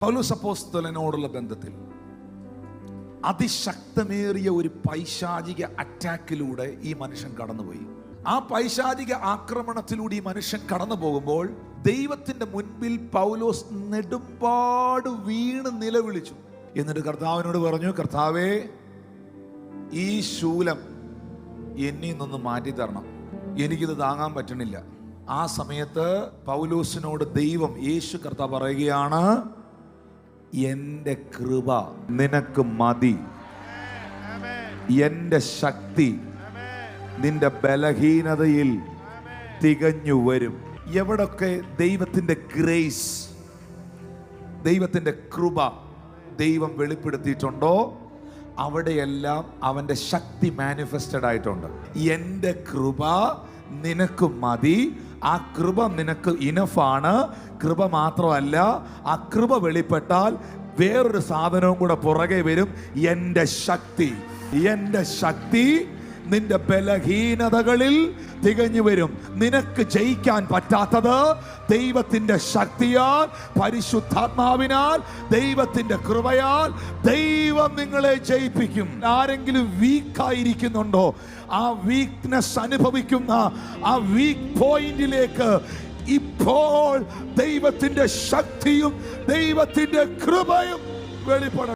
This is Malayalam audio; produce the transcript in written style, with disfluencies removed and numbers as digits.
പൗലോസ് അപ്പോസ്തലനോടുള്ള ബന്ധത്തിൽ അതിശക്തമേറിയ ഒരു പൈശാചിക അറ്റാക്കിലൂടെ ഈ മനുഷ്യൻ കടന്നുപോയി. ആ പൈശാചിക ആക്രമണത്തിലൂടെ ഈ മനുഷ്യൻ കടന്നു പോകുമ്പോൾ ദൈവത്തിന്റെ മുൻപിൽ പൗലോസ് നെടുമ്പാട് വീണ് നിലവിളിച്ചു. എന്നിട്ട് കർത്താവിനോട് പറഞ്ഞു, കർത്താവേ, ഈ ശൂലം എന്നിൽ നിന്ന് മാറ്റി തരണം, എനിക്കിത് താങ്ങാൻ പറ്റണില്ല. ആ സമയത്ത് പൗലോസിനോട് ദൈവം, യേശു കർത്താവ് പറയുകയാണ്, എന്റെ കൃപ നിനക്ക് മതി, എന്റെ ശക്തി നിന്റെ ബലഹീനതയിൽ തികഞ്ഞു വരും. എവിടൊക്കെ ദൈവത്തിന്റെ ഗ്രേസ്, ദൈവത്തിന്റെ കൃപ ദൈവം വെളിപ്പെടുത്തിയിട്ടുണ്ടോ അവിടെയെല്ലാം അവന്റെ ശക്തി മാനിഫെസ്റ്റഡ് ആയിട്ടുണ്ട്. എന്റെ കൃപ നിനക്ക് മതി, ആ കൃപ നിനക്ക് ഇനഫാണ്. കൃപ മാത്രമല്ല, ആ കൃപ വെളിപ്പെട്ടാൽ വേറൊരു സാധനവും കൂടെ പുറകെ വരും. എന്റെ ശക്തി, എന്റെ ശക്തി നിന്റെ ബലഹീനതകളിൽ തികഞ്ഞു വരും. നിനക്ക് ജയിക്കാൻ പറ്റാത്തത് ദൈവത്തിന്റെ ശക്തിയാൽ, പരിശുദ്ധാത്മാവിനാൽ, ദൈവത്തിന്റെ കൃപയാൽ ദൈവം നിങ്ങളെ ജയിപ്പിക്കും. ആരെങ്കിലും വീക്കായിരിക്കുന്നുണ്ടോ? ആ വീക്ക്നെസ് അനുഭവിക്കുന്ന ആ വീക്ക് പോയിന്റിലേക്ക് ഇപ്പോൾ ദൈവത്തിന്റെ ശക്തിയും ദൈവത്തിന്റെ കൃപയും വെളിപ്പെടണം.